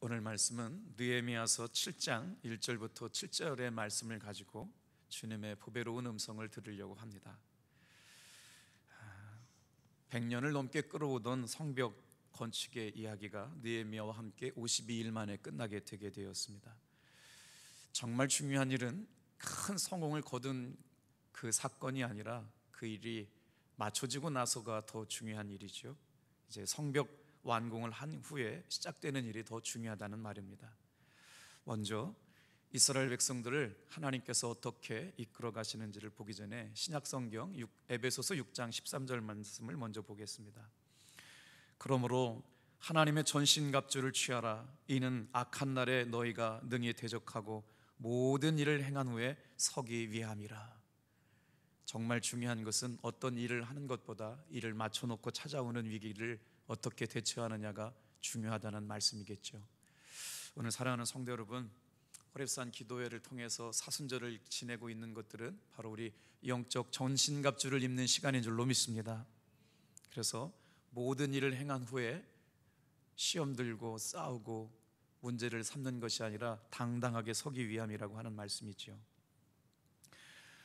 오늘 말씀은 느헤미야서 7장 1절부터 7절의 말씀을 가지고 주님의 보배로운 음성을 들으려고 합니다. 100년을 넘게 끌어오던 성벽 건축의 이야기가 느헤미야와 함께 52일 만에 끝나게 되게 되었습니다. 정말 중요한 일은 큰 성공을 거둔 그 사건이 아니라 그 일이 맞춰지고 나서가 더 중요한 일이죠. 이제 성벽 완공을 한 후에 시작되는 일이 더 중요하다는 말입니다. 먼저 이스라엘 백성들을 하나님께서 어떻게 이끌어 가시는지를 보기 전에 신약성경 에베소서 6장 13절 말씀을 먼저 보겠습니다. 그러므로 하나님의 전신갑주를 취하라. 이는 악한 날에 너희가 능히 대적하고 모든 일을 행한 후에 서기 위함이라. 정말 중요한 것은 어떤 일을 하는 것보다 이를 맞춰놓고 찾아오는 위기를 어떻게 대처하느냐가 중요하다는 말씀이겠죠. 오늘 사랑하는 성도 여러분, 호렙산 기도회를 통해서 사순절을 지내고 있는 것들은 바로 우리 영적 전신갑주를 입는 시간인 줄로 믿습니다. 그래서 모든 일을 행한 후에 시험 들고 싸우고 문제를 삼는 것이 아니라 당당하게 서기 위함이라고 하는 말씀이죠.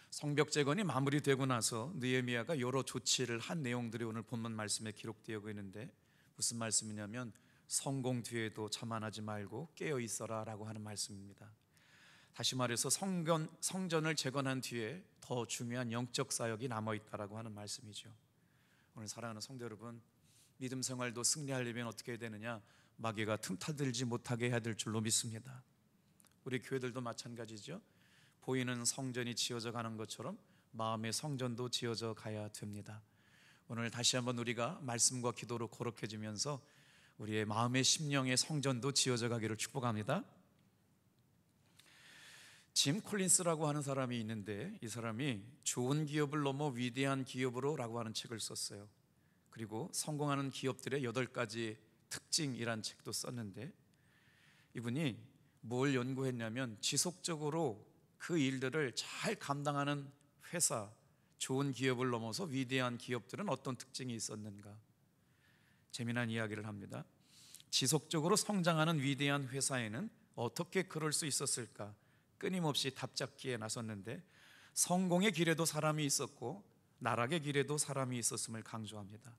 성벽 재건이 마무리되고 나서 느헤미야가 여러 조치를 한 내용들이 오늘 본문 말씀에 기록되어 있는데, 무슨 말씀이냐면 성공 뒤에도 자만하지 말고 깨어 있어라 라고 하는 말씀입니다. 다시 말해서 성전을 재건한 뒤에 더 중요한 영적 사역이 남아있다라고 하는 말씀이죠. 오늘 사랑하는 성도 여러분, 믿음 생활도 승리하려면 어떻게 해야 되느냐? 마귀가 틈타들지 못하게 해야 될 줄로 믿습니다. 우리 교회들도 마찬가지죠. 보이는 성전이 지어져 가는 것처럼 마음의 성전도 지어져 가야 됩니다. 오늘 다시 한번 우리가 말씀과 기도로 거룩해지면서 우리의 마음의 심령의 성전도 지어져 가기를 축복합니다. 짐 콜린스라고 하는 사람이 있는데, 이 사람이 좋은 기업을 넘어 위대한 기업으로 라고 하는 책을 썼어요. 그리고 성공하는 기업들의 8가지 특징이란 책도 썼는데, 이분이 뭘 연구했냐면 지속적으로 그 일들을 잘 감당하는 회사, 좋은 기업을 넘어서 위대한 기업들은 어떤 특징이 있었는가, 재미난 이야기를 합니다. 지속적으로 성장하는 위대한 회사에는 어떻게 그럴 수 있었을까? 끊임없이 답잡기에 나섰는데 성공의 길에도 사람이 있었고 나락의 길에도 사람이 있었음을 강조합니다.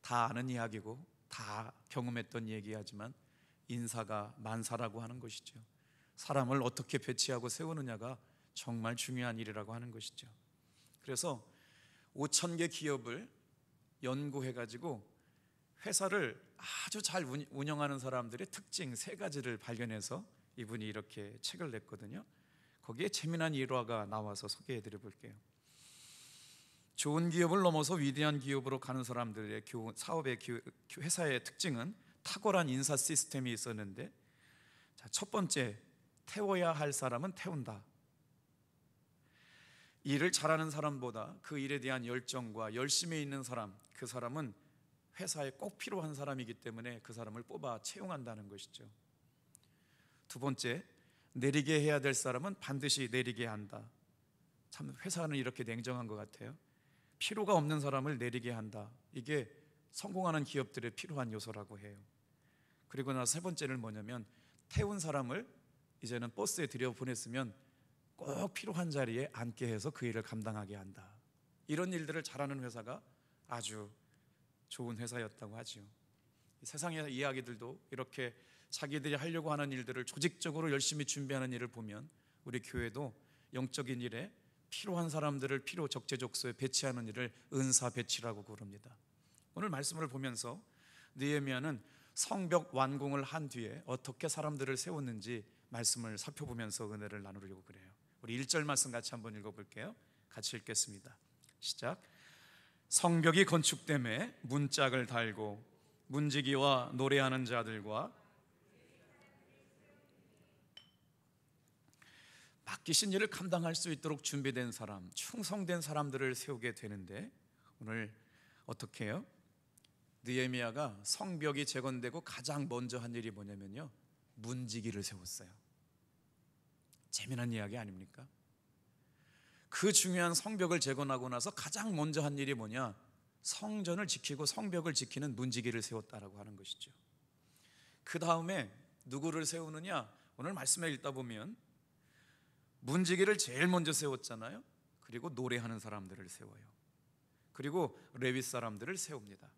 다 아는 이야기고 다 경험했던 얘기하지만 인사가 만사라고 하는 것이죠. 사람을 어떻게 배치하고 세우느냐가 정말 중요한 일이라고 하는 것이죠. 그래서 5,000개 기업을 연구해가지고 회사를 아주 잘 운영하는 사람들의 특징 3가지를 발견해서 이분이 이렇게 책을 냈거든요. 거기에 재미난 일화가 나와서 소개해드려 볼게요. 좋은 기업을 넘어서 위대한 기업으로 가는 사람들의 사업의 회사의 특징은 탁월한 인사 시스템이 있었는데, 첫 번째, 태워야 할 사람은 태운다. 일을 잘하는 사람보다 그 일에 대한 열정과 열심히 있는 사람, 그 사람은 회사에 꼭 필요한 사람이기 때문에 그 사람을 뽑아 채용한다는 것이죠. 두 번째, 내리게 해야 될 사람은 반드시 내리게 한다. 참 회사는 이렇게 냉정한 것 같아요. 필요가 없는 사람을 내리게 한다. 이게 성공하는 기업들의 필요한 요소라고 해요. 그리고 나서 3번째는 뭐냐면 태운 사람을 이제는 버스에 들여보냈으면 꼭 필요한 자리에 앉게 해서 그 일을 감당하게 한다. 이런 일들을 잘하는 회사가 아주 좋은 회사였다고 하지요. 세상의 이야기들도 이렇게 자기들이 하려고 하는 일들을 조직적으로 열심히 준비하는 일을 보면 우리 교회도 영적인 일에 필요한 사람들을 필요 적재적소에 배치하는 일을 은사 배치라고 부릅니다. 오늘 말씀을 보면서 느헤미야는 성벽 완공을 한 뒤에 어떻게 사람들을 세웠는지 말씀을 살펴보면서 은혜를 나누려고 그래요. 우리 1절 말씀 같이 한번 읽어볼게요. 같이 읽겠습니다. 시작. 성벽이 건축됨에 문짝을 달고 문지기와 노래하는 자들과 맡기신 일을 감당할 수 있도록 준비된 사람, 충성된 사람들을 세우게 되는데, 오늘 어떻게 해요? 느헤미야가 성벽이 재건되고 가장 먼저 한 일이 뭐냐면요, 문지기를 세웠어요. 재미난 이야기 아닙니까? 그 중요한 성벽을 재건하고 나서 가장 먼저 한 일이 뭐냐? 성전을 지키고 성벽을 지키는 문지기를 세웠다라고 하는 것이죠. 그 다음에 누구를 세우느냐? 오늘 말씀에 읽다 보면 문지기를 제일 먼저 세웠잖아요. 그리고 노래하는 사람들을 세워요. 그리고 레위 사람들을 세웁니다.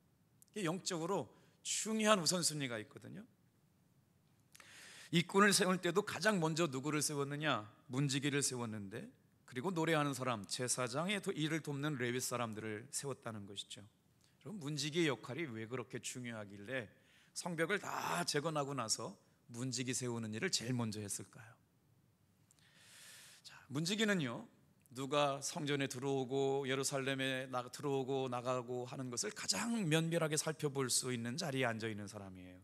영적으로 중요한 우선순위가 있거든요. 일꾼을 세울 때도 가장 먼저 누구를 세웠느냐? 문지기를 세웠는데, 그리고 노래하는 사람, 제사장의 일을 돕는 레위 사람들을 세웠다는 것이죠. 그럼 문지기의 역할이 왜 그렇게 중요하길래 성벽을 다 재건하고 나서 문지기 세우는 일을 제일 먼저 했을까요? 자, 문지기는요, 누가 성전에 들어오고 예루살렘에 들어오고 나가고 하는 것을 가장 면밀하게 살펴볼 수 있는 자리에 앉아 있는 사람이에요.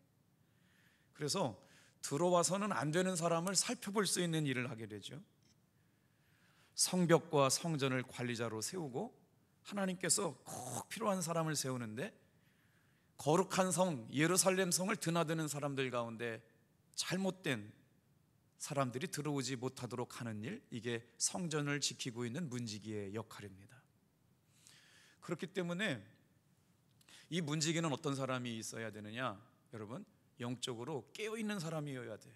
그래서 들어와서는 안 되는 사람을 살펴볼 수 있는 일을 하게 되죠. 성벽과 성전을 관리자로 세우고, 하나님께서 꼭 필요한 사람을 세우는데, 거룩한 성 예루살렘 성을 드나드는 사람들 가운데 잘못된 사람들이 들어오지 못하도록 하는 일, 이게 성전을 지키고 있는 문지기의 역할입니다. 그렇기 때문에 이 문지기는 어떤 사람이 있어야 되느냐? 여러분, 영적으로 깨어있는 사람이어야 돼요.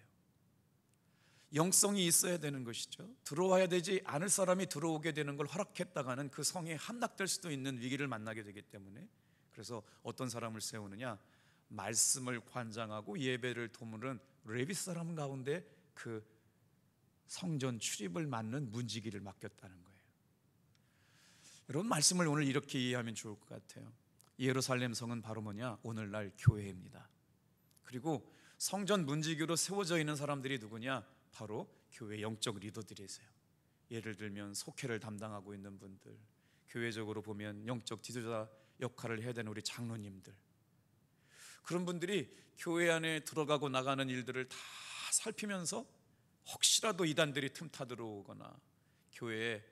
영성이 있어야 되는 것이죠. 들어와야 되지 않을 사람이 들어오게 되는 걸 허락했다가는 그 성에 함락될 수도 있는 위기를 만나게 되기 때문에, 그래서 어떤 사람을 세우느냐? 말씀을 관장하고 예배를 도무는 레위 사람 가운데 그 성전 출입을 맡는 문지기를 맡겼다는 거예요. 여러분, 말씀을 오늘 이렇게 이해하면 좋을 것 같아요. 예루살렘 성은 바로 뭐냐? 오늘날 교회입니다. 그리고 성전 문지기로 세워져 있는 사람들이 누구냐? 바로 교회 영적 리더들이세요. 예를 들면 속회를 담당하고 있는 분들, 교회적으로 보면 영적 지도자 역할을 해야 되는 우리 장로님들, 그런 분들이 교회 안에 들어가고 나가는 일들을 다 살피면서 혹시라도 이단들이 틈타 들어오거나 교회에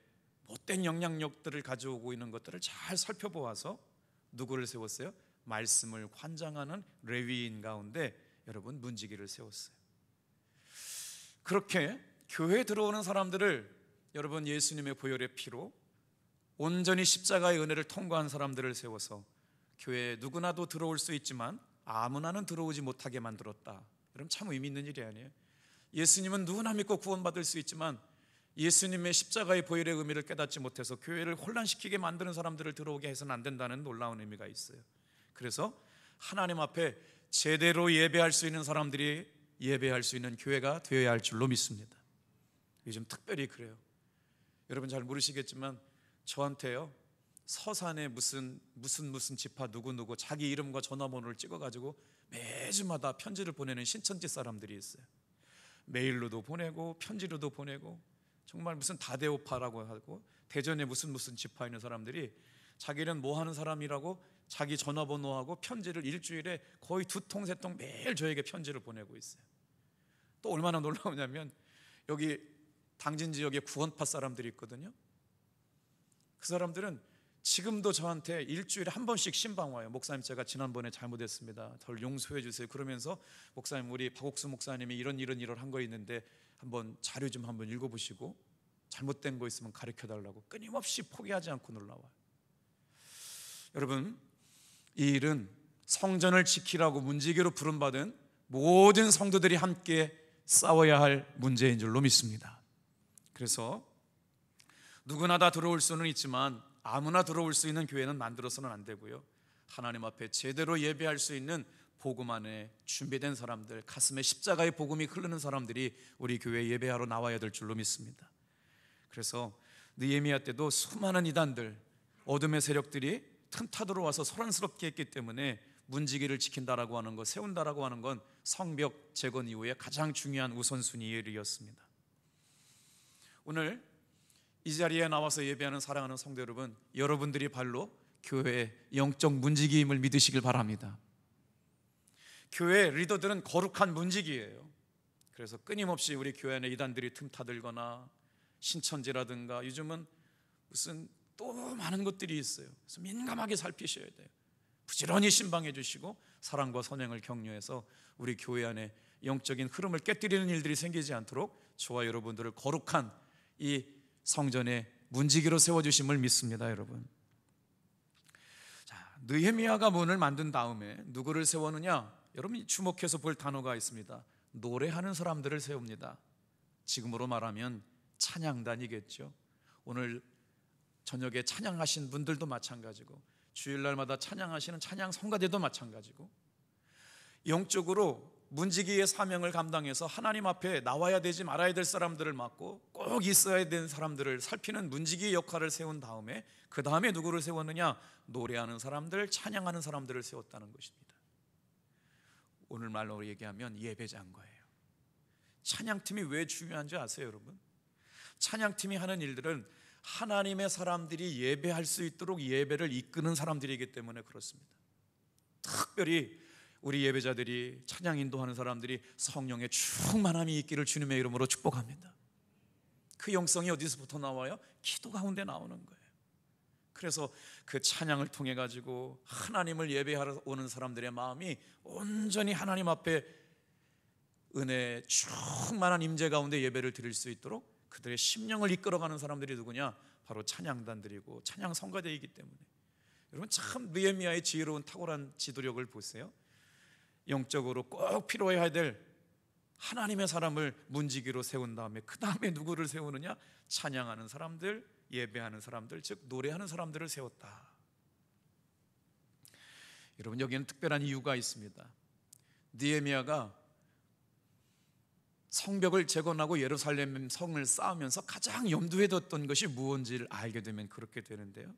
못된 영향력들을 가져오고 있는 것들을 잘 살펴보아서 누구를 세웠어요? 말씀을 관장하는 레위인 가운데 여러분 문지기를 세웠어요. 그렇게 교회에 들어오는 사람들을 여러분 예수님의 보혈의 피로 온전히 십자가의 은혜를 통과한 사람들을 세워서 교회에 누구나도 들어올 수 있지만 아무나는 들어오지 못하게 만들었다. 여러분, 참 의미 있는 일이 아니에요? 예수님은 누구나 믿고 구원받을 수 있지만 예수님의 십자가의 보혈의 의미를 깨닫지 못해서 교회를 혼란시키게 만드는 사람들을 들어오게 해서는 안 된다는 놀라운 의미가 있어요. 그래서 하나님 앞에 제대로 예배할 수 있는 사람들이 예배할 수 있는 교회가 되어야 할 줄로 믿습니다. 요즘 특별히 그래요. 여러분 잘 모르시겠지만 저한테요, 서산에 무슨 지파 누구 자기 이름과 전화번호를 찍어가지고 매주마다 편지를 보내는 신천지 사람들이 있어요. 메일로도 보내고 편지로도 보내고, 정말 무슨 다대오파라고 하고 대전에 무슨 지파 있는 사람들이 자기는 뭐 하는 사람이라고 자기 전화번호하고 편지를 일주일에 거의 2통 3통 매일 저에게 편지를 보내고 있어요. 또 얼마나 놀라우냐면 여기 당진 지역에 구원파 사람들이 있거든요. 그 사람들은 지금도 저한테 일주일에 한 번씩 신방 와요. 목사님, 제가 지난번에 잘못했습니다, 저를 용서해 주세요. 그러면서 목사님, 우리 박옥수 목사님이 이런 한 거 있는데 한번 자료 좀 한번 읽어보시고 잘못된 거 있으면 가르쳐 달라고 끊임없이 포기하지 않고 놀라와요. 여러분, 이 일은 성전을 지키라고 문지기로 부름받은 모든 성도들이 함께 싸워야 할 문제인 줄로 믿습니다. 그래서 누구나 다 들어올 수는 있지만 아무나 들어올 수 있는 교회는 만들어서는 안 되고요, 하나님 앞에 제대로 예배할 수 있는 복음 안에 준비된 사람들, 가슴에 십자가의 복음이 흐르는 사람들이 우리 교회에 예배하러 나와야 될 줄로 믿습니다. 그래서 느헤미야 때도 수많은 이단들, 어둠의 세력들이 틈타 들어와서 소란스럽게 했기 때문에 문지기를 지킨다라고 하는 것, 세운다라고 하는 건 성벽 재건 이후에 가장 중요한 우선순위의 일이었습니다. 오늘 이 자리에 나와서 예배하는 사랑하는 성도 여러분, 여러분들이 발로 교회의 영적 문지기임을 믿으시길 바랍니다. 교회 리더들은 거룩한 문지기예요. 그래서 끊임없이 우리 교회 안에 이단들이 틈타들거나 신천지라든가 요즘은 무슨 또 많은 것들이 있어요. 그래서 민감하게 살피셔야 돼요. 부지런히 신방해 주시고 사랑과 선행을 격려해서 우리 교회 안에 영적인 흐름을 깨뜨리는 일들이 생기지 않도록 저와 여러분들을 거룩한 이 성전의 문지기로 세워주심을 믿습니다. 여러분, 자, 느헤미야가 문을 만든 다음에 누구를 세웠느냐? 여러분이 주목해서 볼 단어가 있습니다. 노래하는 사람들을 세웁니다. 지금으로 말하면 찬양단이겠죠. 오늘 저녁에 찬양하신 분들도 마찬가지고, 주일날마다 찬양하시는 찬양 성가대도 마찬가지고, 영적으로 문지기의 사명을 감당해서 하나님 앞에 나와야 되지 말아야 될 사람들을 맡고 꼭 있어야 되는 사람들을 살피는 문지기의 역할을 세운 다음에, 그 다음에 누구를 세웠느냐? 노래하는 사람들, 찬양하는 사람들을 세웠다는 것입니다. 오늘 말로 얘기하면 예배자인 거예요. 찬양팀이 왜 중요한지 아세요, 여러분? 찬양팀이 하는 일들은 하나님의 사람들이 예배할 수 있도록 예배를 이끄는 사람들이기 때문에 그렇습니다. 특별히 우리 예배자들이, 찬양 인도하는 사람들이 성령의 충만함이 있기를 주님의 이름으로 축복합니다. 그 영성이 어디서부터 나와요? 기도 가운데 나오는 거예요. 그래서 그 찬양을 통해 가지고 하나님을 예배하러 오는 사람들의 마음이 온전히 하나님 앞에 은혜 충만한 임재 가운데 예배를 드릴 수 있도록 그들의 심령을 이끌어가는 사람들이 누구냐? 바로 찬양단들이고 찬양 성가대이기 때문에, 여러분 참 느헤미야의 지혜로운 탁월한 지도력을 보세요. 영적으로 꼭 필요해야 될 하나님의 사람을 문지기로 세운 다음에 그 다음에 누구를 세우느냐? 찬양하는 사람들, 예배하는 사람들, 즉 노래하는 사람들을 세웠다. 여러분, 여기는 특별한 이유가 있습니다. 느헤미야가 성벽을 재건하고 예루살렘 성을 쌓으면서 가장 염두에 뒀던 것이 무엇인지를 알게 되면 그렇게 되는데요,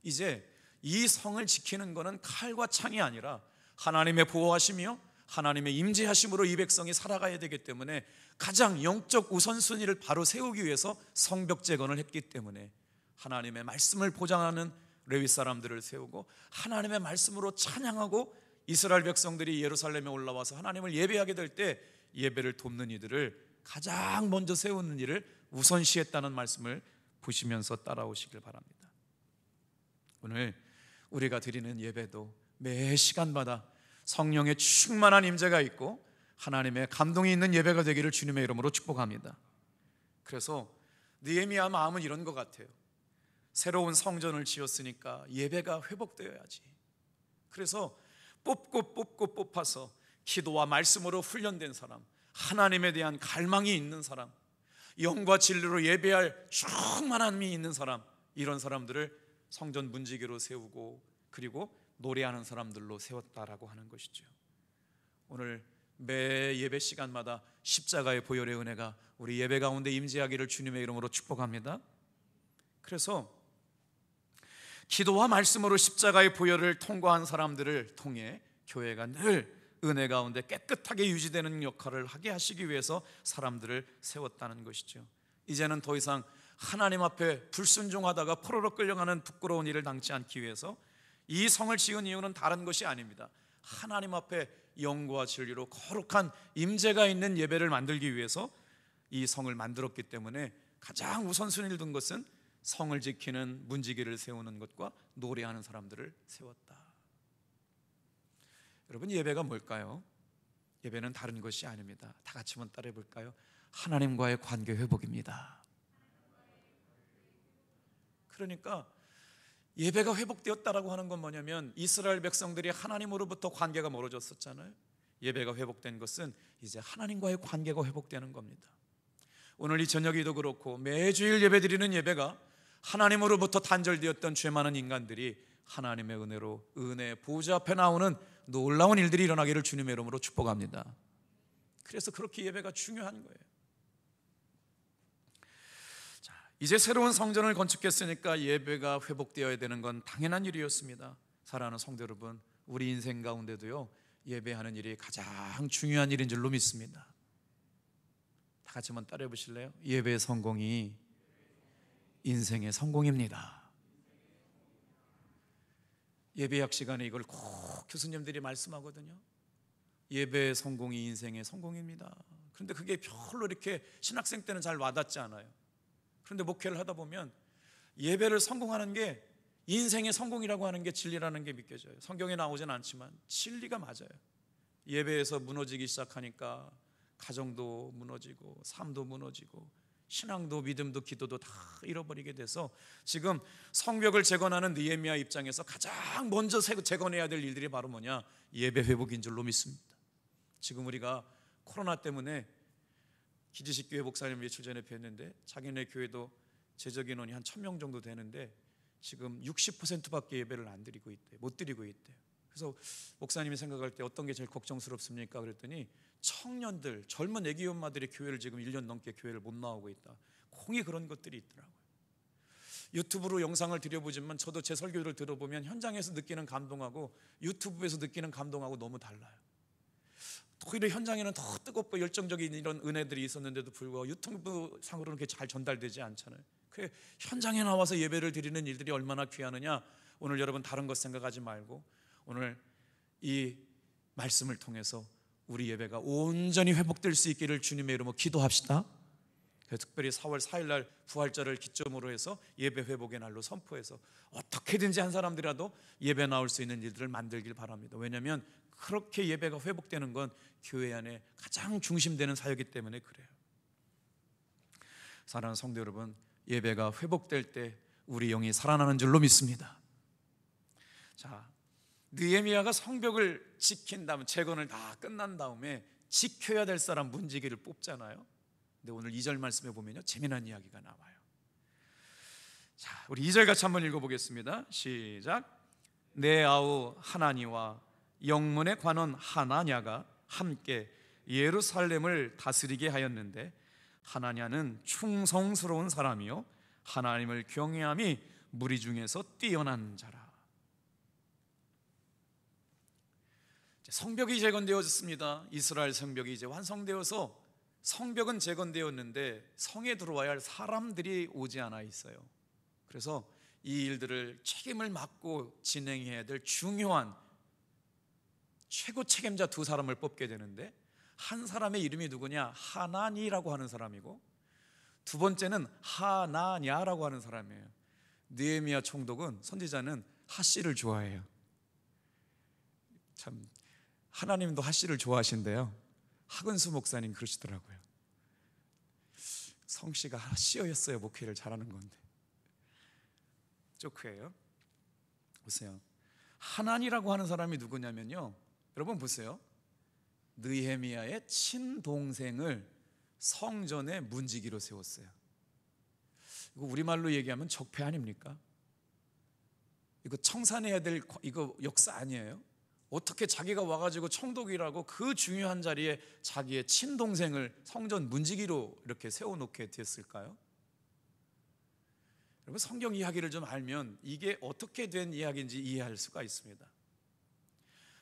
이제 이 성을 지키는 것은 칼과 창이 아니라 하나님의 보호하심이요 하나님의 임재하심으로 이 백성이 살아가야 되기 때문에 가장 영적 우선순위를 바로 세우기 위해서 성벽 재건을 했기 때문에 하나님의 말씀을 보장하는 레위 사람들을 세우고 하나님의 말씀으로 찬양하고 이스라엘 백성들이 예루살렘에 올라와서 하나님을 예배하게 될 때 예배를 돕는 이들을 가장 먼저 세우는 일을 우선시했다는 말씀을 보시면서 따라오시길 바랍니다. 오늘 우리가 드리는 예배도 매 시간마다 성령의 충만한 임재가 있고 하나님의 감동이 있는 예배가 되기를 주님의 이름으로 축복합니다. 그래서 느헤미야 마음은 이런 것 같아요. 새로운 성전을 지었으니까 예배가 회복되어야지. 그래서 뽑아서 기도와 말씀으로 훈련된 사람, 하나님에 대한 갈망이 있는 사람, 영과 진리로 예배할 충만함이 있는 사람, 이런 사람들을 성전 문지기로 세우고 그리고 노래하는 사람들로 세웠다라고 하는 것이죠. 오늘 매 예배 시간마다 십자가의 보혈의 은혜가 우리 예배 가운데 임재하기를 주님의 이름으로 축복합니다. 그래서 기도와 말씀으로 십자가의 보혈을 통과한 사람들을 통해 교회가 늘 은혜 가운데 깨끗하게 유지되는 역할을 하게 하시기 위해서 사람들을 세웠다는 것이죠. 이제는 더 이상 하나님 앞에 불순종하다가 포로로 끌려가는 부끄러운 일을 당치 않기 위해서 이 성을 지은 이유는 다른 것이 아닙니다. 하나님 앞에 영과 진리로 거룩한 임재가 있는 예배를 만들기 위해서 이 성을 만들었기 때문에 가장 우선순위를 둔 것은 성을 지키는 문지기를 세우는 것과 노래하는 사람들을 세웠다. 여러분, 예배가 뭘까요? 예배는 다른 것이 아닙니다. 다 같이 한번 따라해 볼까요? 하나님과의 관계 회복입니다. 그러니까 예배가 회복되었다라고 하는 건 뭐냐면 이스라엘 백성들이 하나님으로부터 관계가 멀어졌었잖아요. 예배가 회복된 것은 이제 하나님과의 관계가 회복되는 겁니다. 오늘 이 저녁에도 그렇고 매주일 예배드리는 예배가 하나님으로부터 단절되었던 죄 많은 인간들이 하나님의 은혜로 은혜 보좌 앞에 나오는 놀라운 일들이 일어나기를 주님의 이름으로 축복합니다. 그래서 그렇게 예배가 중요한 거예요. 자, 이제 새로운 성전을 건축했으니까 예배가 회복되어야 되는 건 당연한 일이었습니다. 사랑하는 성도 여러분, 우리 인생 가운데도요 예배하는 일이 가장 중요한 일인 줄로 믿습니다. 다 같이 한번 따라해 보실래요? 예배의 성공이 인생의 성공입니다. 예배학 시간에 이걸 꼭 교수님들이 말씀하거든요. 예배의 성공이 인생의 성공입니다. 그런데 그게 별로 이렇게 신학생 때는 잘 와닿지 않아요. 그런데 목회를 하다 보면 예배를 성공하는 게 인생의 성공이라고 하는 게 진리라는 게 믿겨져요. 성경에 나오진 않지만 진리가 맞아요. 예배에서 무너지기 시작하니까 가정도 무너지고 삶도 무너지고 신앙도 믿음도 기도도 다 잃어버리게 돼서 지금 성벽을 재건하는 느헤미야 입장에서 가장 먼저 재건해야 될 일들이 바로 뭐냐? 예배 회복인 줄로 믿습니다. 지금 우리가 코로나 때문에 기지식교회 목사님 며칠 전에 뵀는데 자기네 교회도 재적 인원이 한 1,000명 정도 되는데 지금 60%밖에 예배를 안 드리고 있대, 못 드리고 있대. 그래서 목사님이 생각할 때 어떤 게 제일 걱정스럽습니까? 그랬더니 청년들, 젊은 애기 엄마들이 교회를 지금 1년 넘게 교회를 못 나오고 있다. 공이 그런 것들이 있더라고요. 유튜브로 영상을 드려보지만 저도 제 설교를 들어보면 현장에서 느끼는 감동하고 유튜브에서 느끼는 감동하고 너무 달라요. 오히려 현장에는 더 뜨겁고 열정적인 이런 은혜들이 있었는데도 불구하고 유튜브 상으로는 그게 잘 전달되지 않잖아요. 그 현장에 나와서 예배를 드리는 일들이 얼마나 귀하느냐. 오늘 여러분 다른 것 생각하지 말고 오늘 이 말씀을 통해서 우리 예배가 온전히 회복될 수 있기를 주님의 이름으로 기도합시다. 특별히 4월 4일 날 부활절을 기점으로 해서 예배 회복의 날로 선포해서 어떻게든지 한 사람들이라도 예배 나올 수 있는 일들을 만들길 바랍니다. 왜냐하면 그렇게 예배가 회복되는 건 교회 안에 가장 중심되는 사역이기 때문에 그래요. 사랑하는 성도 여러분, 예배가 회복될 때 우리 영이 살아나는 줄로 믿습니다. 자, 느헤미야가 성벽을 지킨 다음 재건을 다 끝난 다음에 지켜야 될 사람 문지기를 뽑잖아요. 근데 오늘 2절 말씀에 보면요, 재미난 이야기가 나와요. 자, 우리 2절 같이 한번 읽어보겠습니다. 시작. 내 아우 하나니와 영문의 관원 하나냐가 함께 예루살렘을 다스리게 하였는데 하나냐는 충성스러운 사람이요 하나님을 경외함이 무리 중에서 뛰어난 자라. 성벽이 재건되어졌습니다. 이스라엘 성벽이 이제 완성되어서 성벽은 재건되었는데 성에 들어와야 할 사람들이 오지 않아 있어요. 그래서 이 일들을 책임을 맡고 진행해야 될 중요한 최고 책임자 두 사람을 뽑게 되는데 한 사람의 이름이 누구냐? 하나니라고 하는 사람이고 두 번째는 하나냐라고 하는 사람이에요. 느헤미야 총독은 선지자는 하씨를 좋아해요. 참 하나님도 하씨를 좋아하신대요. 하근수 목사님 그러시더라고요. 성씨가 하씨였어요. 목회를 잘하는 건데. 조크예요. 보세요. 하나니라고 하는 사람이 누구냐면요, 여러분 보세요. 느헤미야의 친동생을 성전의 문지기로 세웠어요. 이거 우리말로 얘기하면 적폐 아닙니까? 이거 청산해야 될 이거 역사 아니에요? 어떻게 자기가 와가지고 총독이라고 그 중요한 자리에 자기의 친동생을 성전 문지기로 이렇게 세워놓게 됐을까요? 여러분 성경 이야기를 좀 알면 이게 어떻게 된 이야기인지 이해할 수가 있습니다.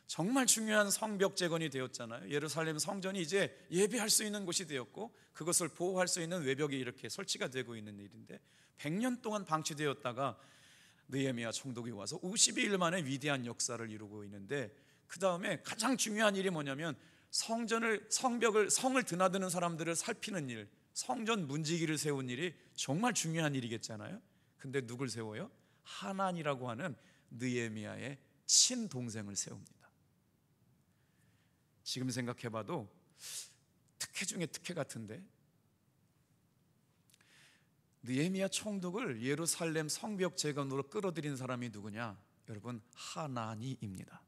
정말 중요한 성벽 재건이 되었잖아요. 예루살렘 성전이 이제 예배할 수 있는 곳이 되었고 그것을 보호할 수 있는 외벽이 이렇게 설치가 되고 있는 일인데 100년 동안 방치되었다가 느헤미야 총독이 와서 52일 만에 위대한 역사를 이루고 있는데 그 다음에 가장 중요한 일이 뭐냐면 성을 드나드는 사람들을 살피는 일, 성전 문지기를 세운 일이 정말 중요한 일이겠잖아요. 근데 누굴 세워요? 하나니라고 하는 느헤미야의 친동생을 세웁니다. 지금 생각해봐도 특혜 중에 특혜 같은데 느헤미야 총독을 예루살렘 성벽 재건으로 끌어들인 사람이 누구냐? 여러분 하나니입니다.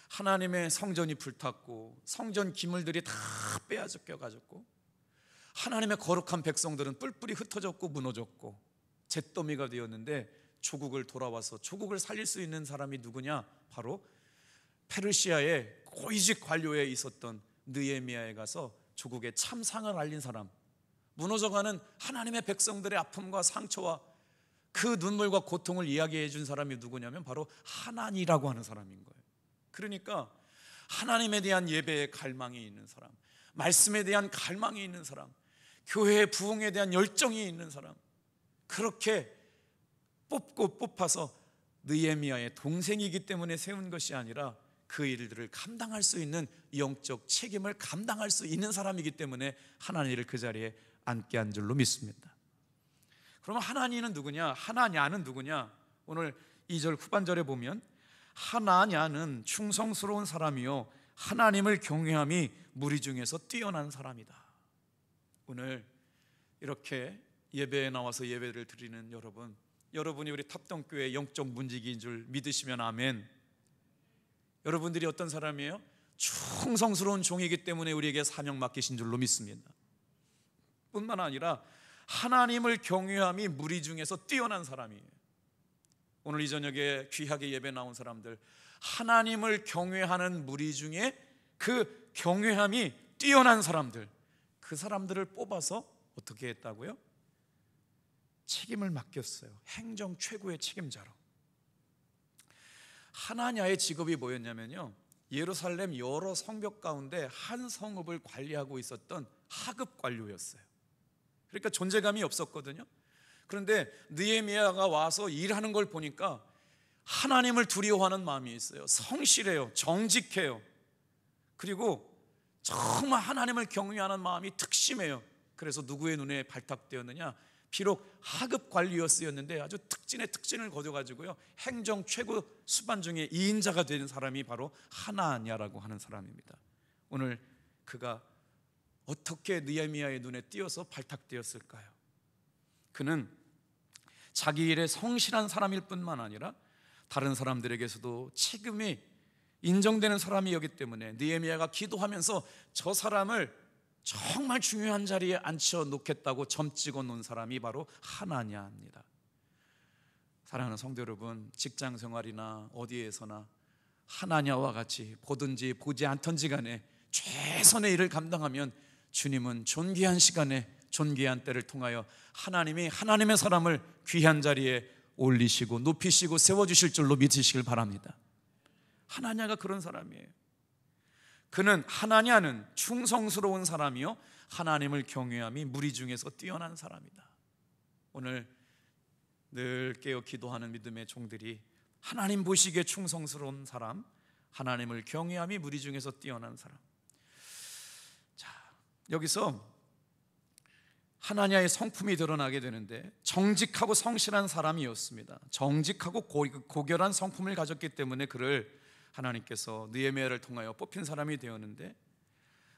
하나님의 성전이 불탔고 성전 기물들이 다 빼앗겨가졌고 하나님의 거룩한 백성들은 뿔뿔이 흩어졌고 무너졌고 잿더미가 되었는데 조국을 돌아와서 조국을 살릴 수 있는 사람이 누구냐? 바로 페르시아의 고위직 관료에 있었던 느헤미야에 가서 조국의 참상을 알린 사람, 무너져가는 하나님의 백성들의 아픔과 상처와 그 눈물과 고통을 이야기해 준 사람이 누구냐면 바로 하나니라고 하는 사람인 거예요. 그러니까 하나님에 대한 예배의 갈망이 있는 사람, 말씀에 대한 갈망이 있는 사람, 교회의 부흥에 대한 열정이 있는 사람, 그렇게 뽑아서 느헤미야의 동생이기 때문에 세운 것이 아니라 그 일들을 감당할 수 있는 영적 책임을 감당할 수 있는 사람이기 때문에 하나니를 그 자리에 앉게 한 줄로 믿습니다. 그러면 하나니는 누구냐? 하나냐는 누구냐? 오늘 2절 후반절에 보면 하나냐는 충성스러운 사람이요 하나님을 경외함이 무리 중에서 뛰어난 사람이다. 오늘 이렇게 예배에 나와서 예배를 드리는 여러분이 우리 탑동교회 영적 문지기인 줄 믿으시면 아멘. 여러분들이 어떤 사람이에요? 충성스러운 종이기 때문에 우리에게 사명 맡기신 줄로 믿습니다. 뿐만 아니라 하나님을 경외함이 무리 중에서 뛰어난 사람이에요. 오늘 이 저녁에 귀하게 예배 나온 사람들, 하나님을 경외하는 무리 중에 그 경외함이 뛰어난 사람들, 그 사람들을 뽑아서 어떻게 했다고요? 책임을 맡겼어요. 행정 최고의 책임자로. 하나냐의 직업이 뭐였냐면요, 예루살렘 여러 성벽 가운데 한 성읍을 관리하고 있었던 하급 관료였어요. 그러니까 존재감이 없었거든요. 그런데 느헤미야가 와서 일하는 걸 보니까 하나님을 두려워하는 마음이 있어요. 성실해요. 정직해요. 그리고 정말 하나님을 경외하는 마음이 특심해요. 그래서 누구의 눈에 발탁되었느냐? 비록 하급 관리였었는데 아주 특진의 특진을 거둬가지고요, 행정 최고 수반 중에 2인자가 된 사람이 바로 하나냐라고 하는 사람입니다. 오늘 그가 어떻게 느헤미야의 눈에 띄어서 발탁되었을까요? 그는 자기 일에 성실한 사람일 뿐만 아니라 다른 사람들에게서도 책임이 인정되는 사람이었기 때문에 느헤미야가 기도하면서 저 사람을 정말 중요한 자리에 앉혀 놓겠다고 점 찍어 놓은 사람이 바로 하나냐입니다. 사랑하는 성도 여러분, 직장 생활이나 어디에서나 하나냐와 같이 보든지 보지 않던지 간에 최선의 일을 감당하면 주님은 존귀한 시간에 존귀한 때를 통하여 하나님이 하나님의 사람을 귀한 자리에 올리시고 높이시고 세워주실 줄로 믿으시길 바랍니다. 하나냐가 그런 사람이에요. 그는, 하나냐는 충성스러운 사람이요 하나님을 경외함이 무리 중에서 뛰어난 사람이다. 오늘 늘 깨어 기도하는 믿음의 종들이 하나님 보시기에 충성스러운 사람, 하나님을 경외함이 무리 중에서 뛰어난 사람. 자, 여기서 하나냐의 성품이 드러나게 되는데 정직하고 성실한 사람이었습니다. 정직하고 고결한 성품을 가졌기 때문에 그를 하나님께서 느헤미야를 통하여 뽑힌 사람이 되었는데,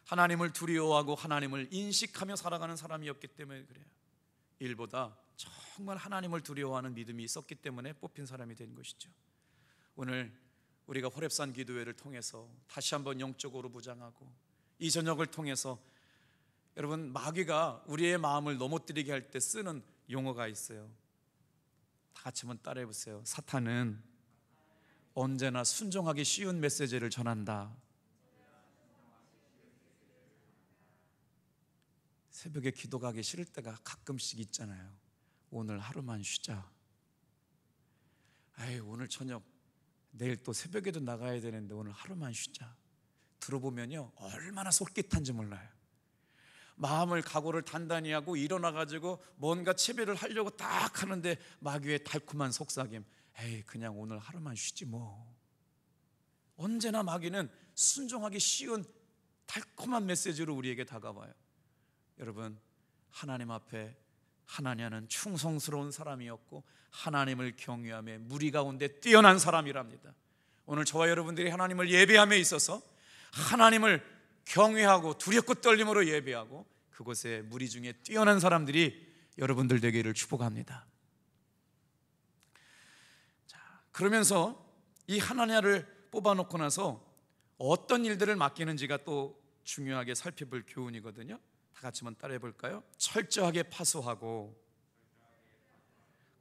하나님을 두려워하고 하나님을 인식하며 살아가는 사람이었기 때문에 그래요. 일보다 정말 하나님을 두려워하는 믿음이 있었기 때문에 뽑힌 사람이 된 것이죠. 오늘 우리가 호렙산 기도회를 통해서 다시 한번 영적으로 무장하고 이 저녁을 통해서 여러분, 마귀가 우리의 마음을 넘어뜨리게 할 때 쓰는 용어가 있어요. 다 같이 한번 따라해 보세요. 사탄은 언제나 순종하기 쉬운 메시지를 전한다. 새벽에 기도 가기 싫을 때가 가끔씩 있잖아요. 오늘 하루만 쉬자. 아유, 오늘 저녁, 내일 또 새벽에도 나가야 되는데 오늘 하루만 쉬자. 들어보면요, 얼마나 솔깃한지 몰라요. 마음을 각오를 단단히 하고 일어나가지고 뭔가 채비를 하려고 딱 하는데 마귀의 달콤한 속삭임, 에이 그냥 오늘 하루만 쉬지 뭐. 언제나 마귀는 순종하기 쉬운 달콤한 메시지로 우리에게 다가와요. 여러분, 하나님 앞에 하나냐는 충성스러운 사람이었고 하나님을 경외하며 무리 가운데 뛰어난 사람이랍니다. 오늘 저와 여러분들이 하나님을 예배함에 있어서 하나님을 경외하고 두렵고 떨림으로 예배하고 그곳에 무리 중에 뛰어난 사람들이 여러분들 되기를 축복합니다. 자, 그러면서 이 하나냐를 뽑아놓고 나서 어떤 일들을 맡기는지가 또 중요하게 살펴볼 교훈이거든요. 다 같이 한번 따라해 볼까요? 철저하게 파수하고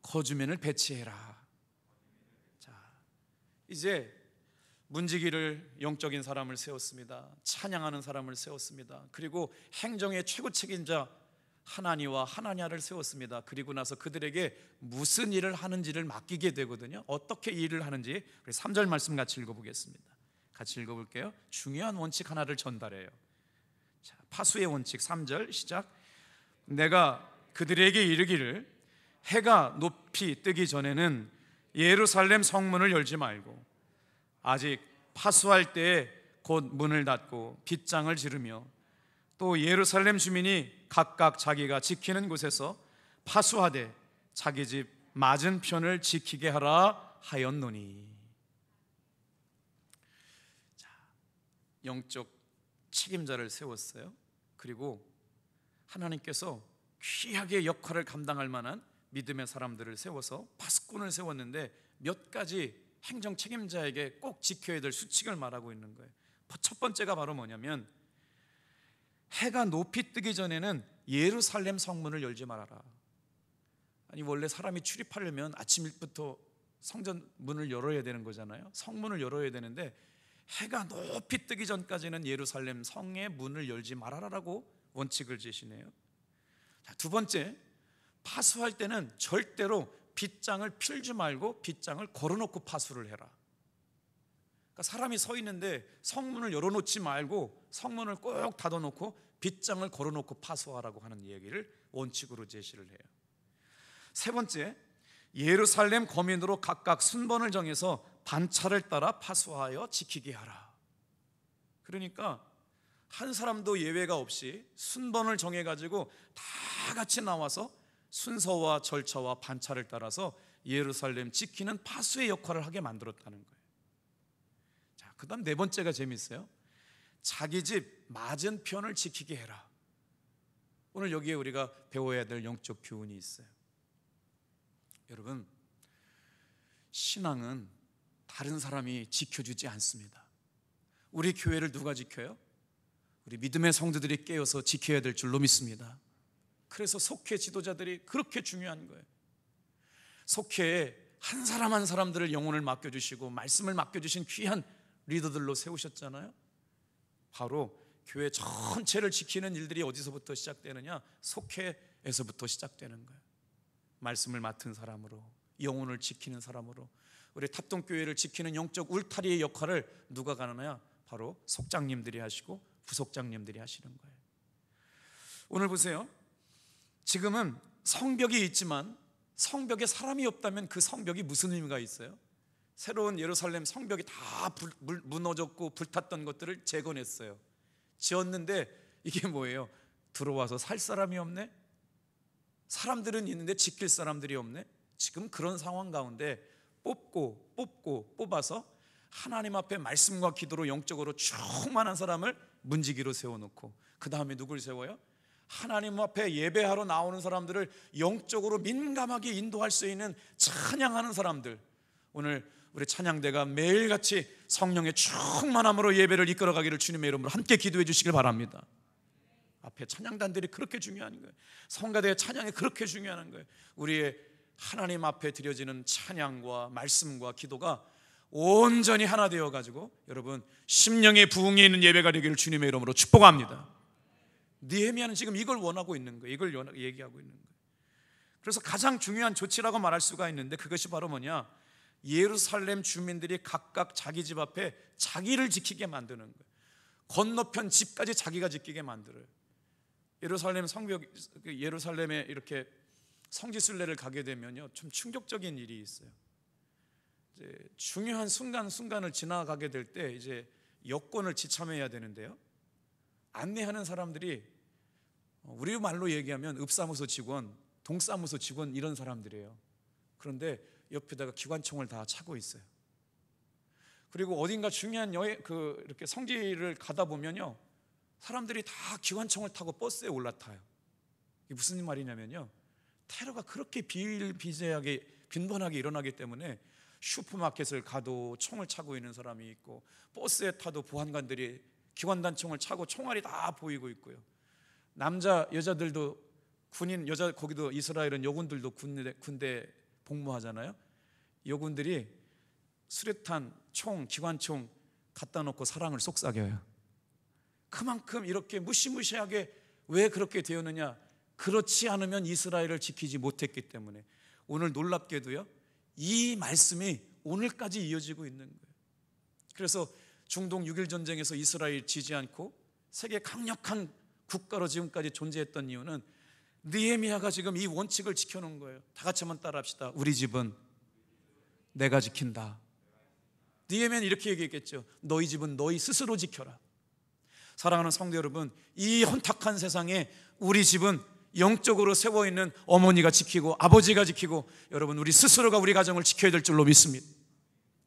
거주민을 배치해라. 자, 이제 문지기를, 영적인 사람을 세웠습니다. 찬양하는 사람을 세웠습니다. 그리고 행정의 최고 책임자 하나니와 하나냐를 세웠습니다. 그리고 나서 그들에게 무슨 일을 하는지를 맡기게 되거든요. 어떻게 일을 하는지 3절 말씀 같이 읽어보겠습니다. 같이 읽어볼게요. 중요한 원칙 하나를 전달해요. 자, 파수의 원칙 3절 시작. 내가 그들에게 이르기를 해가 높이 뜨기 전에는 예루살렘 성문을 열지 말고 아직 파수할 때에 곧 문을 닫고 빗장을 지르며 또 예루살렘 주민이 각각 자기가 지키는 곳에서 파수하되 자기 집 맞은편을 지키게 하라 하였노니. 자, 영적 책임자를 세웠어요. 그리고 하나님께서 귀하게 역할을 감당할 만한 믿음의 사람들을 세워서 파수꾼을 세웠는데 몇 가지 행정 책임자에게 꼭 지켜야 될 수칙을 말하고 있는 거예요. 첫 번째가 바로 뭐냐면 해가 높이 뜨기 전에는 예루살렘 성문을 열지 말아라. 아니 원래 사람이 출입하려면 아침 일부터 성전 문을 열어야 되는 거잖아요. 성문을 열어야 되는데 해가 높이 뜨기 전까지는 예루살렘 성의 문을 열지 말아라라고 원칙을 제시네요. 자, 두 번째, 파수할 때는 절대로 빗장을 필지 말고 빗장을 걸어놓고 파수를 해라. 그러니까 사람이 서 있는데 성문을 열어놓지 말고 성문을 꼭 닫아놓고 빗장을 걸어놓고 파수하라고 하는 얘기를 원칙으로 제시를 해요. 세 번째, 예루살렘 거민으로 각각 순번을 정해서 반차를 따라 파수하여 지키게 하라. 그러니까 한 사람도 예외가 없이 순번을 정해가지고 다 같이 나와서 순서와 절차와 반차를 따라서 예루살렘 지키는 파수의 역할을 하게 만들었다는 거예요. 자, 그 다음 네 번째가 재밌어요. 자기 집 맞은편을 지키게 해라. 오늘 여기에 우리가 배워야 될 영적 교훈이 있어요. 여러분, 신앙은 다른 사람이 지켜주지 않습니다. 우리 교회를 누가 지켜요? 우리 믿음의 성도들이 깨어서 지켜야 될 줄로 믿습니다. 그래서 속회 지도자들이 그렇게 중요한 거예요. 속회에 한 사람 한 사람들을 영혼을 맡겨주시고 말씀을 맡겨주신 귀한 리더들로 세우셨잖아요. 바로 교회 전체를 지키는 일들이 어디서부터 시작되느냐? 속회에서부터 시작되는 거예요. 말씀을 맡은 사람으로, 영혼을 지키는 사람으로, 우리 탑동교회를 지키는 영적 울타리의 역할을 누가 가느냐? 바로 속장님들이 하시고 부속장님들이 하시는 거예요. 오늘 보세요. 지금은 성벽이 있지만 성벽에 사람이 없다면 그 성벽이 무슨 의미가 있어요? 새로운 예루살렘 성벽이 다 무너졌고 불탔던 것들을 재건했어요. 지었는데 이게 뭐예요? 들어와서 살 사람이 없네? 사람들은 있는데 지킬 사람들이 없네? 지금 그런 상황 가운데 뽑아서 하나님 앞에 말씀과 기도로 영적으로 충만한 사람을 문지기로 세워놓고 그 다음에 누굴 세워요? 하나님 앞에 예배하러 나오는 사람들을 영적으로 민감하게 인도할 수 있는 찬양하는 사람들. 오늘 우리 찬양대가 매일같이 성령의 충만함으로 예배를 이끌어가기를 주님의 이름으로 함께 기도해 주시길 바랍니다. 앞에 찬양단들이 그렇게 중요한 거예요. 성가대의 찬양이 그렇게 중요한 거예요. 우리의 하나님 앞에 드려지는 찬양과 말씀과 기도가 온전히 하나 되어가지고 여러분 심령의 부흥에 있는 예배가 되기를 주님의 이름으로 축복합니다. 느헤미야는 지금 이걸 원하고 있는 거예요. 이걸 얘기하고 있는 거예요. 그래서 가장 중요한 조치라고 말할 수가 있는데 그것이 바로 뭐냐? 예루살렘 주민들이 각각 자기 집 앞에 자기를 지키게 만드는 거예요. 건너편 집까지 자기가 지키게 만들어요. 예루살렘 성벽, 예루살렘에 이렇게 성지순례를 가게 되면요, 좀 충격적인 일이 있어요. 이제 중요한 순간을 지나가게 될 때 이제 여권을 지참해야 되는데요. 안내하는 사람들이 우리 말로 얘기하면 읍사무소 직원, 동사무소 직원 이런 사람들이에요. 그런데 옆에다가 기관총을 다 차고 있어요. 그리고 어딘가 중요한 이렇게 성지를 가다 보면요, 사람들이 다 기관총을 타고 버스에 올라타요. 이게 무슨 말이냐면요, 테러가 그렇게 비일비재하게 빈번하게 일어나기 때문에 슈퍼마켓을 가도 총을 차고 있는 사람이 있고 버스에 타도 보안관들이 기관단총을 차고 총알이 다 보이고 있고요. 남자 여자들도 군인 여자 거기도 이스라엘은 여군들도 군대 복무하잖아요. 여군들이 수류탄, 총, 기관총 갖다 놓고 사랑을 속삭여요. 그만큼 이렇게 무시무시하게 왜 그렇게 되었느냐? 그렇지 않으면 이스라엘을 지키지 못했기 때문에. 오늘 놀랍게도요, 이 말씀이 오늘까지 이어지고 있는 거예요. 그래서 중동 6.1 전쟁에서 이스라엘 지지 않고 세계 강력한 국가로 지금까지 존재했던 이유는 느헤미야가 지금 이 원칙을 지켜놓은 거예요. 다 같이 한번 따라합시다. 우리 집은 내가 지킨다. 느헤미야는 이렇게 얘기했겠죠. 너희 집은 너희 스스로 지켜라. 사랑하는 성도 여러분, 이 혼탁한 세상에 우리 집은 영적으로 세워있는 어머니가 지키고 아버지가 지키고 여러분 우리 스스로가 우리 가정을 지켜야 될 줄로 믿습니다.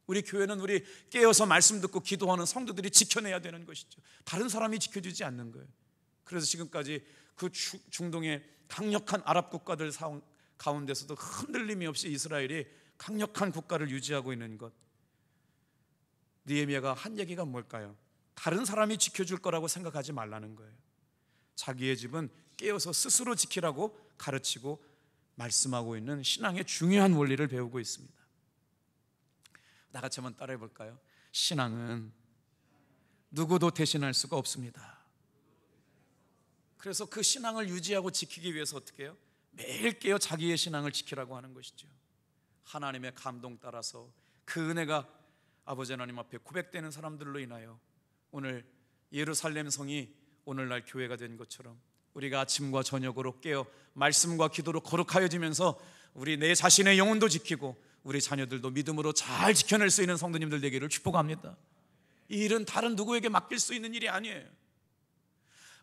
우리 교회는 우리 깨어서 말씀 듣고 기도하는 성도들이 지켜내야 되는 것이죠. 다른 사람이 지켜주지 않는 거예요. 그래서 지금까지 그 중동의 강력한 아랍 국가들 가운데서도 흔들림이 없이 이스라엘이 강력한 국가를 유지하고 있는 것. 느헤미야가 한 얘기가 뭘까요? 다른 사람이 지켜줄 거라고 생각하지 말라는 거예요. 자기의 집은 깨어서 스스로 지키라고 가르치고 말씀하고 있는 신앙의 중요한 원리를 배우고 있습니다. 다 같이 한번 따라해 볼까요? 신앙은 누구도 대신할 수가 없습니다. 그래서 그 신앙을 유지하고 지키기 위해서 어떻게 해요? 매일 깨어 자기의 신앙을 지키라고 하는 것이죠. 하나님의 감동 따라서 그 은혜가 아버지 하나님 앞에 고백되는 사람들로 인하여 오늘 예루살렘 성이 오늘날 교회가 된 것처럼 우리가 아침과 저녁으로 깨어 말씀과 기도로 거룩하여지면서 우리 내 자신의 영혼도 지키고 우리 자녀들도 믿음으로 잘 지켜낼 수 있는 성도님들 되기를 축복합니다. 이 일은 다른 누구에게 맡길 수 있는 일이 아니에요.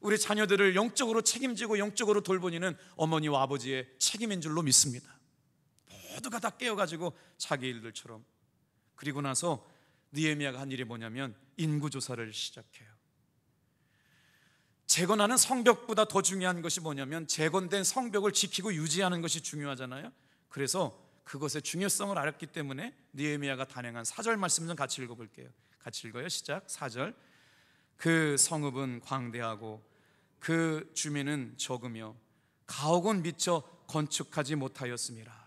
우리 자녀들을 영적으로 책임지고 영적으로 돌보니는 어머니와 아버지의 책임인 줄로 믿습니다. 모두가 다 깨어가지고 자기 일들처럼. 그리고 나서 느헤미야가 한 일이 뭐냐면 인구조사를 시작해요. 재건하는 성벽보다 더 중요한 것이 뭐냐면 재건된 성벽을 지키고 유지하는 것이 중요하잖아요. 그래서 그것의 중요성을 알았기 때문에 느헤미야가 단행한 4절 말씀 좀 같이 읽어볼게요. 같이 읽어요. 시작. 4절. 그 성읍은 광대하고 그 주민은 적으며 가옥은 미처 건축하지 못하였습니다.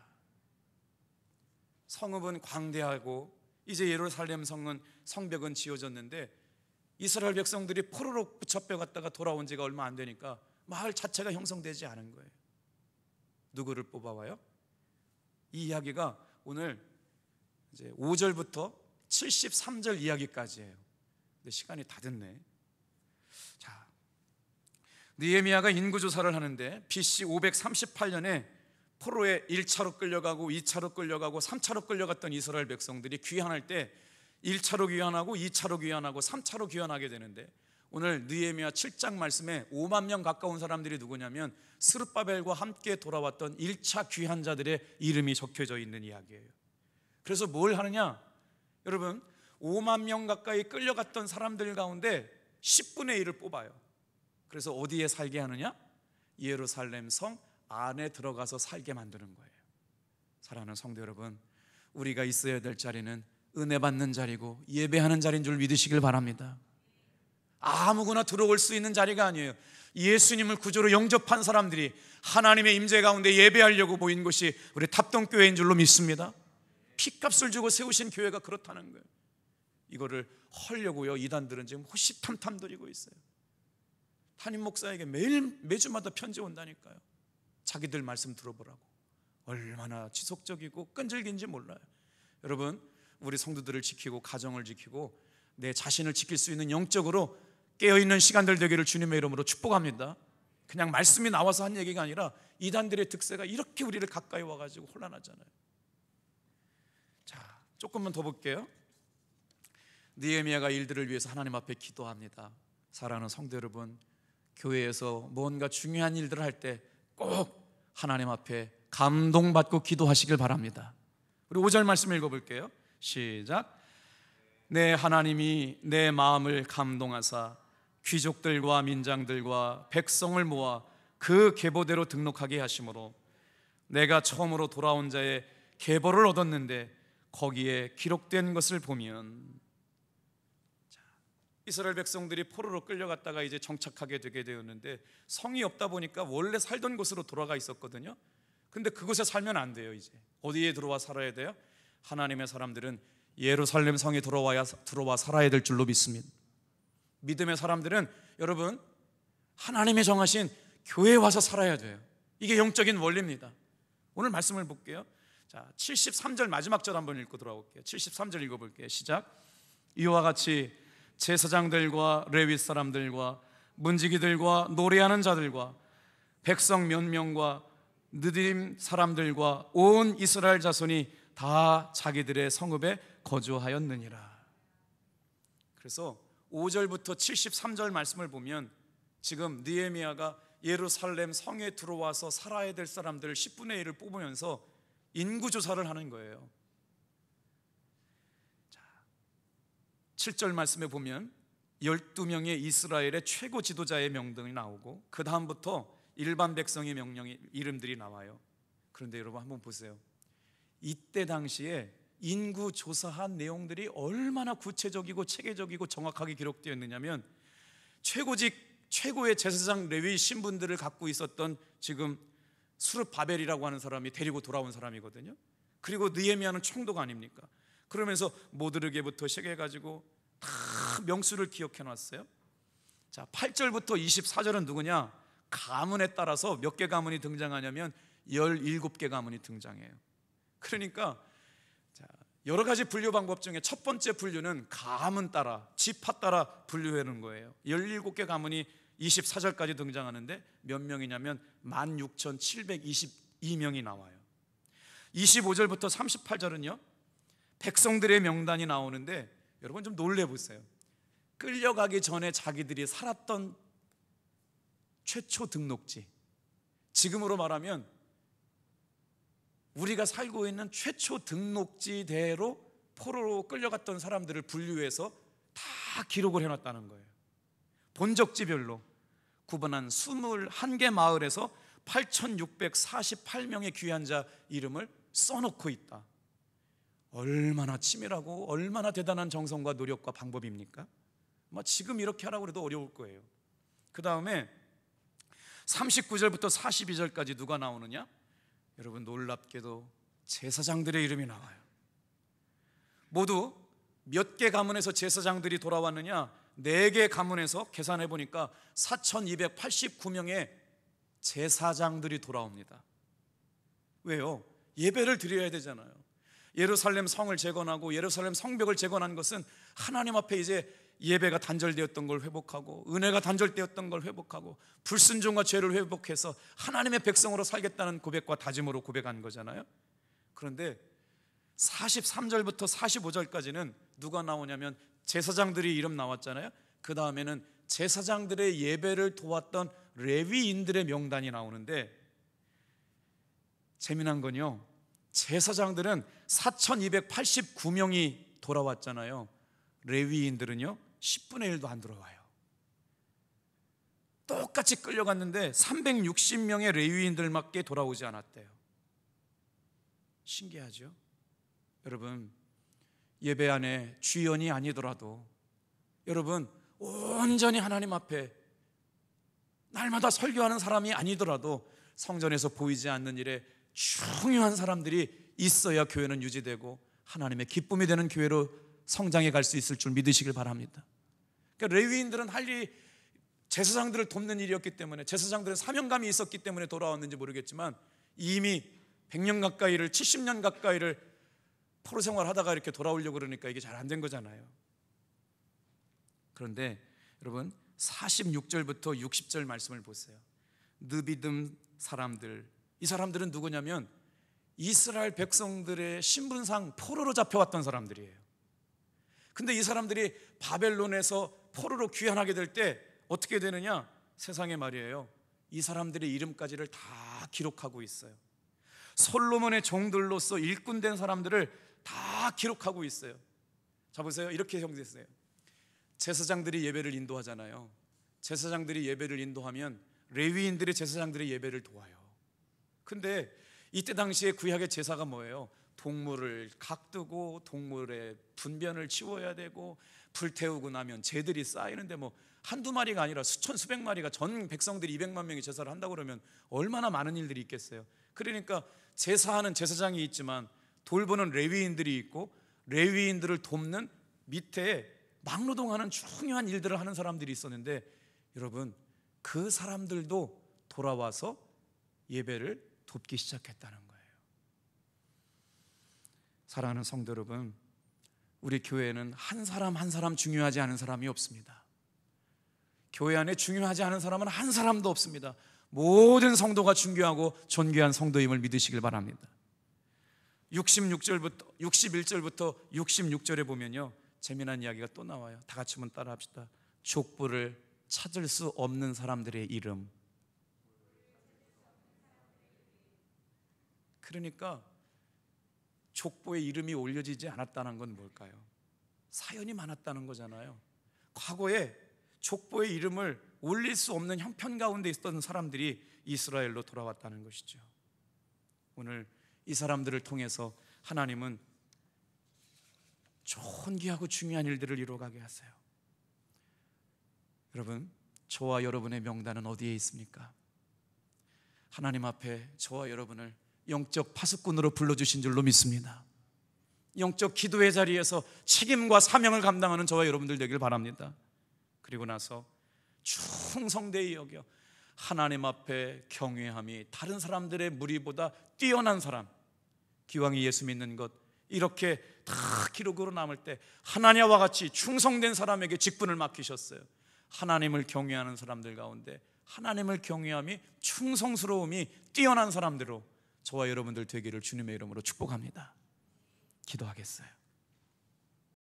성읍은 광대하고 이제 예루살렘 성벽은 지어졌는데 이스라엘 백성들이 포로로 붙잡혀갔다가 돌아온 지가 얼마 안 되니까 마을 자체가 형성되지 않은 거예요. 누구를 뽑아와요? 이 이야기가 오늘 이제 5절부터 73절 이야기까지예요. 근데 시간이 다 됐네. 자, 느헤미야가 인구조사를 하는데 BC 538년에 포로에 1차로 끌려가고 2차로 끌려가고 3차로 끌려갔던 이스라엘 백성들이 귀환할 때 1차로 귀환하고 2차로 귀환하고 3차로 귀환하게 되는데 오늘 느헤미야 7장 말씀에 5만 명 가까운 사람들이 누구냐면 스룹바벨과 함께 돌아왔던 1차 귀환자들의 이름이 적혀져 있는 이야기예요. 그래서 뭘 하느냐? 여러분 5만 명 가까이 끌려갔던 사람들 가운데 10분의 1을 뽑아요. 그래서 어디에 살게 하느냐? 예루살렘 성 안에 들어가서 살게 만드는 거예요. 사랑하는 성도 여러분, 우리가 있어야 될 자리는 은혜 받는 자리고 예배하는 자리인 줄 믿으시길 바랍니다. 아무거나 들어올 수 있는 자리가 아니에요. 예수님을 구주로 영접한 사람들이 하나님의 임재 가운데 예배하려고 모인 것이 우리 탑동교회인 줄로 믿습니다. 피값을 주고 세우신 교회가 그렇다는 거예요. 이거를 헐려고요 이단들은 지금 호시탐탐 들이고 있어요. 담임 목사에게 매주마다 편지 온다니까요. 자기들 말씀 들어보라고. 얼마나 지속적이고 끈질긴지 몰라요. 여러분, 우리 성도들을 지키고 가정을 지키고 내 자신을 지킬 수 있는 영적으로 깨어있는 시간들 되기를 주님의 이름으로 축복합니다. 그냥 말씀이 나와서 한 얘기가 아니라 이단들의 득세가 이렇게 우리를 가까이 와가지고 혼란하잖아요. 자, 조금만 더 볼게요. 느헤미야가 일들을 위해서 하나님 앞에 기도합니다. 사랑하는 성도 여러분, 교회에서 뭔가 중요한 일들을 할 때 꼭 하나님 앞에 감동받고 기도하시길 바랍니다. 우리 5절 말씀 읽어볼게요. 시작. 내 하나님이 내 마음을 감동하사 귀족들과 민장들과 백성을 모아 그 계보대로 등록하게 하심으로 내가 처음으로 돌아온 자의 계보를 얻었는데 거기에 기록된 것을 보면, 이스라엘 백성들이 포로로 끌려갔다가 이제 정착하게 되게 되었는데 성이 없다 보니까 원래 살던 곳으로 돌아가 있었거든요. 근데 그곳에 살면 안 돼요. 이제 어디에 들어와 살아야 돼요? 하나님의 사람들은 예루살렘 성에 들어와 살아야 될 줄로 믿습니다. 믿음의 사람들은 여러분 하나님이 정하신 교회에 와서 살아야 돼요. 이게 영적인 원리입니다. 오늘 말씀을 볼게요. 자, 73절 마지막 절 한번 읽고 돌아올게요. 73절 읽어볼게요. 시작. 이와 같이 제사장들과 레위 사람들과 문지기들과 노래하는 자들과 백성 몇 명과 느림 사람들과 온 이스라엘 자손이 다 자기들의 성읍에 거주하였느니라. 그래서 5절부터 73절 말씀을 보면 지금 느헤미야가 예루살렘 성에 들어와서 살아야 될 사람들 10분의 1을 뽑으면서 인구조사를 하는 거예요. 7절 말씀에 보면 12명의 이스라엘의 최고 지도자의 명등이 나오고 그 다음부터 일반 백성의 이름들이 나와요. 그런데 여러분 한번 보세요. 이때 당시에 인구 조사한 내용들이 얼마나 구체적이고 체계적이고 정확하게 기록되어 있느냐면 최고의 제사장 레위 신분들을 갖고 있었던 지금 수르바벨이라고 하는 사람이 데리고 돌아온 사람이거든요. 그리고 느헤미야는 총독 아닙니까? 그러면서 모드르게부터 시작해가지고 다 명수를 기억해 놨어요. 자, 8절부터 24절은 누구냐? 가문에 따라서 몇 개 가문이 등장하냐면 17개 가문이 등장해요. 그러니까 여러 가지 분류 방법 중에 첫 번째 분류는 가문 따라, 지파 따라 분류하는 거예요. 17개 가문이 24절까지 등장하는데 몇 명이냐면 16,722명이 나와요. 25절부터 38절은요, 백성들의 명단이 나오는데 여러분 좀 놀래보세요. 끌려가기 전에 자기들이 살았던 최초 등록지, 지금으로 말하면 우리가 살고 있는 최초 등록지대로 포로로 끌려갔던 사람들을 분류해서 다 기록을 해놨다는 거예요. 본적지별로 구분한 21개 마을에서 8,648명의 귀한 자 이름을 써놓고 있다. 얼마나 치밀하고 얼마나 대단한 정성과 노력과 방법입니까? 지금 이렇게 하라고 해도 어려울 거예요. 그 다음에 39절부터 42절까지 누가 나오느냐? 여러분 놀랍게도 제사장들의 이름이 나와요. 모두 몇 개 가문에서 제사장들이 돌아왔느냐? 4개 가문에서 계산해 보니까 4,289명의 제사장들이 돌아옵니다. 왜요? 예배를 드려야 되잖아요. 예루살렘 성을 재건하고 예루살렘 성벽을 재건한 것은 하나님 앞에 이제 예배가 단절되었던 걸 회복하고 은혜가 단절되었던 걸 회복하고 불순종과 죄를 회복해서 하나님의 백성으로 살겠다는 고백과 다짐으로 고백한 거잖아요. 그런데 43절부터 45절까지는 누가 나오냐면 제사장들이 이름 나왔잖아요. 그 다음에는 제사장들의 예배를 도왔던 레위인들의 명단이 나오는데 재미난 건요, 제사장들은 4,289명이 돌아왔잖아요. 레위인들은요 10분의 1도 안 돌아와요. 똑같이 끌려갔는데 360명의 레위인들밖에 돌아오지 않았대요. 신기하죠? 여러분, 예배 안에 주연이 아니더라도 여러분 온전히 하나님 앞에 날마다 설교하는 사람이 아니더라도 성전에서 보이지 않는 일에 중요한 사람들이 있어야 교회는 유지되고 하나님의 기쁨이 되는 교회로 성장해 갈 수 있을 줄 믿으시길 바랍니다. 그러니까 레위인들은 할 일이 제사장들을 돕는 일이었기 때문에, 제사장들은 사명감이 있었기 때문에 돌아왔는지 모르겠지만 이미 100년 가까이를 70년 가까이를 포로 생활하다가 이렇게 돌아오려고 그러니까 이게 잘 안 된 거잖아요. 그런데 여러분 46절부터 60절 말씀을 보세요. 느비듬 사람들, 이 사람들은 누구냐면 이스라엘 백성들의 신분상 포로로 잡혀왔던 사람들이에요. 근데 이 사람들이 바벨론에서 포로로 귀환하게 될 때 어떻게 되느냐? 세상에 말이에요, 이 사람들의 이름까지를 다 기록하고 있어요. 솔로몬의 종들로서 일꾼된 사람들을 다 기록하고 있어요. 자 보세요, 이렇게 형성됐어요. 제사장들이 예배를 인도하잖아요. 제사장들이 예배를 인도하면 레위인들이 제사장들의 예배를 도와요. 근데 이때 당시에 구약의 제사가 뭐예요? 동물을 각두고 동물의 분변을 치워야 되고 불태우고 나면 재들이 쌓이는데 뭐 한두 마리가 아니라 수천 수백 마리가, 전 백성들이 200만 명이 제사를 한다고 그러면 얼마나 많은 일들이 있겠어요. 그러니까 제사하는 제사장이 있지만 돌보는 레위인들이 있고 레위인들을 돕는 밑에 막노동하는 중요한 일들을 하는 사람들이 있었는데 여러분 그 사람들도 돌아와서 예배를 돕기 시작했다는 거예요. 사랑하는 성도 여러분, 우리 교회에는 한 사람 한 사람 중요하지 않은 사람이 없습니다. 교회 안에 중요하지 않은 사람은 한 사람도 없습니다. 모든 성도가 중요하고 존귀한 성도임을 믿으시길 바랍니다. 61절부터 66절에 보면요 재미난 이야기가 또 나와요. 다 같이 한번 따라 합시다. 족보를 찾을 수 없는 사람들의 이름. 그러니까 족보에 이름이 올려지지 않았다는 건 뭘까요? 사연이 많았다는 거잖아요. 과거에 족보에 이름을 올릴 수 없는 형편 가운데 있었던 사람들이 이스라엘로 돌아왔다는 것이죠. 오늘 이 사람들을 통해서 하나님은 좋은 귀하고 중요한 일들을 이루어가게 하세요. 여러분, 저와 여러분의 명단은 어디에 있습니까? 하나님 앞에 저와 여러분을 영적 파수꾼으로 불러주신 줄로 믿습니다. 영적 기도의 자리에서 책임과 사명을 감당하는 저와 여러분들 되길 바랍니다. 그리고 나서 충성되이 여겨 하나님 앞에 경외함이 다른 사람들의 무리보다 뛰어난 사람, 기왕이 예수 믿는 것 이렇게 다 기록으로 남을 때 하나냐와 같이 충성된 사람에게 직분을 맡기셨어요. 하나님을 경외하는 사람들 가운데 하나님을 경외함이 충성스러움이 뛰어난 사람들로 저와 여러분들 되기를 주님의 이름으로 축복합니다. 기도하겠어요.